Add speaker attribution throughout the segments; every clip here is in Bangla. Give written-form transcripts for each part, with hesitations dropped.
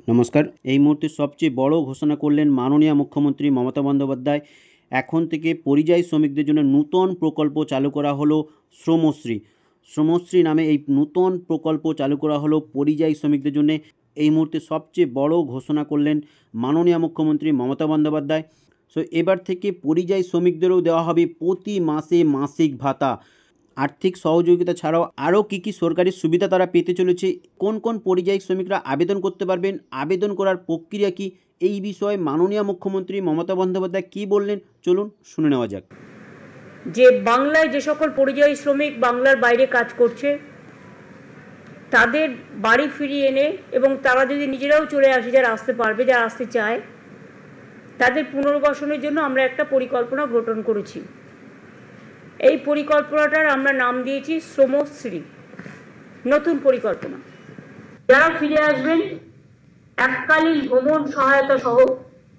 Speaker 1: নমস্কার। এই মুহূর্তে সবচেয়ে বড় ঘোষণা করলেন মাননীয় মুখ্যমন্ত্রী মমতা বন্দ্যোপাধ্যায়। এখন থেকে পরিযায়ী শ্রমিকদের জন্য নূতন প্রকল্প চালু করা হলো শ্রমশ্রী। শ্রমশ্রী নামে এই নূতন প্রকল্প চালু করা হলো পরিযায়ী শ্রমিকদের জন্য। এই মুহূর্তে সবচেয়ে বড় ঘোষণা করলেন মাননীয় মুখ্যমন্ত্রী মমতা বন্দ্যোপাধ্যায়। সো এবার থেকে পরিযায়ী শ্রমিকদেরও দেওয়া হবে প্রতি মাসে মাসিক ভাতা। আর্থিক সহযোগিতা ছাড়াও আরও কী কী সরকারি সুবিধা তারা পেতে চলেছে, কোন কোন পরিযায়ী শ্রমিকরা আবেদন করতে পারবেন, আবেদন করার প্রক্রিয়া কী, এই বিষয়ে মাননীয় মুখ্যমন্ত্রী মমতা বন্দ্যোপাধ্যায় কী বললেন, চলুন শুনে নেওয়া যাক।
Speaker 2: যে বাংলায় যে সকল পরিযায়ী শ্রমিক বাংলার বাইরে কাজ করছে তাদের বাড়ি ফিরিয়ে এনে এবং তারা যদি নিজেরাও চলে আসে, যারা আসতে পারবে, যারা আসতে চায়, তাদের পুনর্বাসনের জন্য আমরা একটা পরিকল্পনা গঠন করেছি। এই পরিকল্পনাটার আমরা নাম দিয়েছি শ্রমশ্রী। নতুন পরিকল্পনা। যারা ফিরে আসবেন এককালীন ভ্রমণ সহায়তা সহ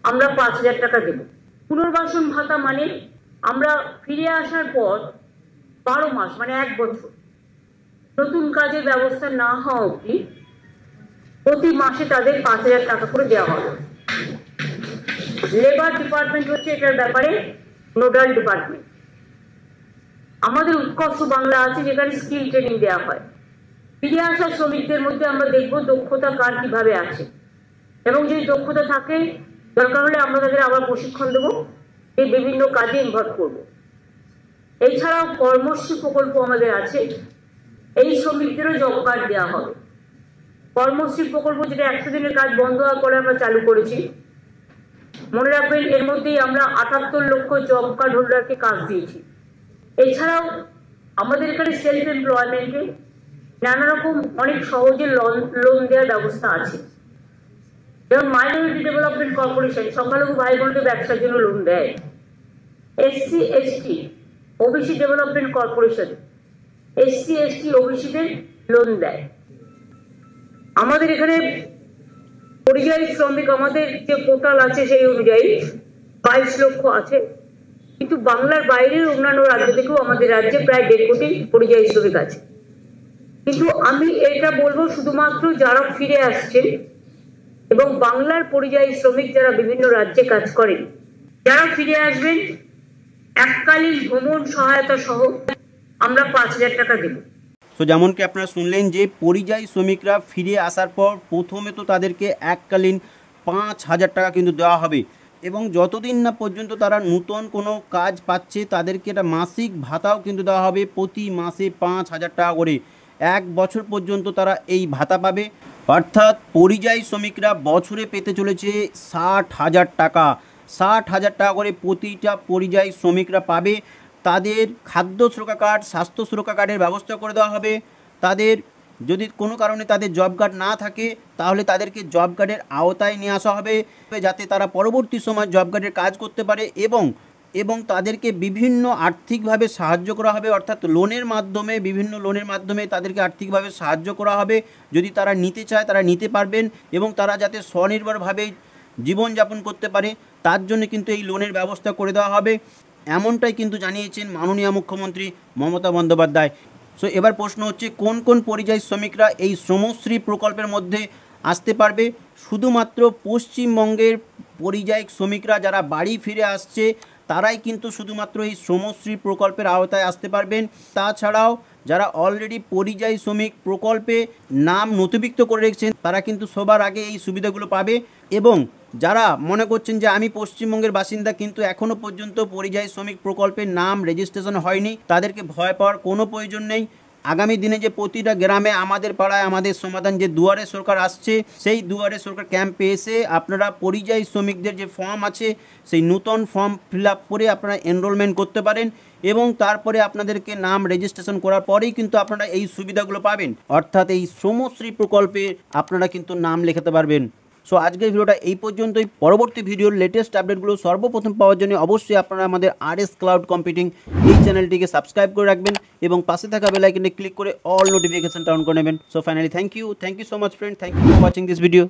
Speaker 2: আমরা 5,000 টাকা দেব। পুনর্বাসন ভাতা মানে আমরা ফিরে আসার পর 12 মাস মানে 1 বছর নতুন কাজের ব্যবস্থা না হওয়া অবধি প্রতি মাসে তাদের 5,000 টাকা করে দেওয়া হবে। লেবার ডিপার্টমেন্ট হচ্ছে এটার ব্যাপারে নোডাল ডিপার্টমেন্ট। আমাদের উৎকর্ষ বাংলা আছে যেখানে স্কিল ট্রেনিং দেওয়া হয়। ফিরে আসা শ্রমিকদের মধ্যে আমরা দেখব দক্ষতা কার কিভাবে আছে, এবং যদি দক্ষতা থাকে দরকার হলে আমরা তাদের আবার প্রশিক্ষণ দেবো, এই বিভিন্ন কাজে ইনভলভ করব। এছাড়াও কর্মশ্রী প্রকল্প আমাদের আছে, এই শ্রমিকদেরও জব কার্ড দেওয়া হবে। কর্মশ্রী প্রকল্প যেটা 100 দিনের কাজ বন্ধ হওয়ার পরে আমরা চালু করেছি। মনে রাখবেন এর মধ্যেই আমরা 78 লক্ষ জব কার্ড হোল্ডারকে কাজ দিয়েছি। এছাড়াও আমাদের এখানে সেলফ এমপ্লয়মেন্টে নানা রকম অনেক সহজে লোন দেওয়ার ব্যবস্থা আছে। যেমন মাইনরিটি ডেভেলপমেন্ট কর্পোরেশন সংখ্যালঘু ভাই বোনদের ব্যবসার জন্য লোন দেয়। SC ST OBC development corporation SC ST ওবিসিদের লোন দেয়। আমাদের এখানে পরিযায়ী শ্রমিক আমাদের যে পোর্টাল আছে সেই অনুযায়ী 22 লক্ষ আছে, কিন্তু বাংলার বাইরের অন্যান্য রাজ্য থেকেও আমাদের রাজ্যে প্রায় 1.5 কোটি পরিযায়ী শ্রমিক আছে। কিন্তু আমি এটা বলবো শুধুমাত্র যারা ফিরে আসছেন এবং বাংলার পরিযায়ী শ্রমিক যারা বিভিন্ন রাজ্যে কাজ করেন, যারা ফিরে আসবেন এককালীন ভ্রমণ সহায়তা সহ আমরা 5,000 টাকা দেব।
Speaker 1: তো যেমন কি আপনারা শুনলেন যে পরিযায়ী শ্রমিকরা ফিরে আসার পর প্রথমে তো তাদেরকে এককালীন 5,000 টাকা কিন্তু দেওয়া হবে, এবং যতদিন না পর্যন্ত তারা নূতন কোনো কাজ পাচ্ছে তাদেরকে একটা মাসিক ভাতাও কিন্তু দেওয়া হবে, প্রতি মাসে 5,000 টাকা করে। 1 বছর পর্যন্ত তারা এই ভাতা পাবে। অর্থাৎ পরিযায়ী শ্রমিকরা বছরে পেতে চলেছে 60,000 টাকা। 60,000 টাকা করে প্রতিটা পরিযায়ী শ্রমিকরা পাবে। তাদের খাদ্য সুরক্ষা কার্ড, স্বাস্থ্য সুরক্ষা কার্ডের ব্যবস্থা করে দেওয়া হবে। তাদের যদি কোনো কারণে তাদের জব কার্ড না থাকে তাহলে তাদেরকে জব কার্ডের আওতায় নিয়ে আসা হবে, যাতে তারা পরবর্তী সময় জব কার্ডের কাজ করতে পারে, এবং তাদেরকে বিভিন্ন আর্থিকভাবে সাহায্য করা হবে। অর্থাৎ লোনের মাধ্যমে, বিভিন্ন লোনের মাধ্যমে তাদেরকে আর্থিকভাবে সাহায্য করা হবে। যদি তারা নিতে চায় তারা নিতে পারবেন, এবং তারা যাতে স্বনির্ভরভাবে জীবনযাপন করতে পারে তার জন্য কিন্তু এই লোনের ব্যবস্থা করে দেওয়া হবে। এমনটাই কিন্তু জানিয়েছেন মাননীয় মুখ্যমন্ত্রী মমতা বন্দ্যোপাধ্যায়। সো এবার প্রশ্ন হচ্ছে কোন কোন পরিযায়ী শ্রমিকরা এই শ্রমশ্রী প্রকল্পের মধ্যে আসতে পারবে। শুধুমাত্র পশ্চিমবঙ্গের পরিযায়ী শ্রমিকরা যারা বাড়ি ফিরে আসছে তারাই কিন্তু শুধুমাত্র এই শ্রমশ্রী প্রকল্পের আওতায় আসতে পারবেন। তাছাড়াও যারা অলরেডি পরিযায়ী শ্রমিক প্রকল্পে নাম নথিভুক্ত করে রেখেছেন তারা কিন্তু সবার আগে এই সুবিধাগুলো পাবে, এবং যারা মনে করছেন যে আমি পশ্চিমবঙ্গের বাসিন্দা কিন্তু এখনও পর্যন্ত পরিযায়ী শ্রমিক প্রকল্পের নাম রেজিস্ট্রেশন হয়নি, তাদেরকে ভয় পাওয়ার কোনো প্রয়োজন নেই। আগামী দিনে যে প্রতিটা গ্রামে আমাদের পাড়ায় আমাদের সমাধান যে দুয়ারে সরকার আসছে, সেই দুয়ারে সরকার ক্যাম্পে এসে আপনারা পরিযায়ী শ্রমিকদের যে ফর্ম আছে সেই নূতন ফর্ম ফিল আপ করে আপনারা এনরোলমেন্ট করতে পারেন, এবং তারপরে আপনাদেরকে নাম রেজিস্ট্রেশন করার পরেই কিন্তু আপনারা এই সুবিধাগুলো পাবেন। অর্থাৎ এই শ্রমশ্রী প্রকল্পে আপনারা কিন্তু নাম লেখাতে পারবেন। সো আজকের ভিডিওটা এই পর্যন্তই। পরবর্তী ভিডিওর লেটেস্ট আপডেটগুলো সর্বপ্রথম পাওয়ার জন্য অবশ্যই আপনারা আমাদের RS ক্লাউড কম্পিউটিং এই চ্যানেলটিকে সাবস্ক্রাইব করে রাখবেন, এবং পাশে থাকা বেল আইকনে ক্লিক করে অল নোটিফিকেশনটা অন করে নেবেন। So finally thank you so much friend, thank you for watching this video.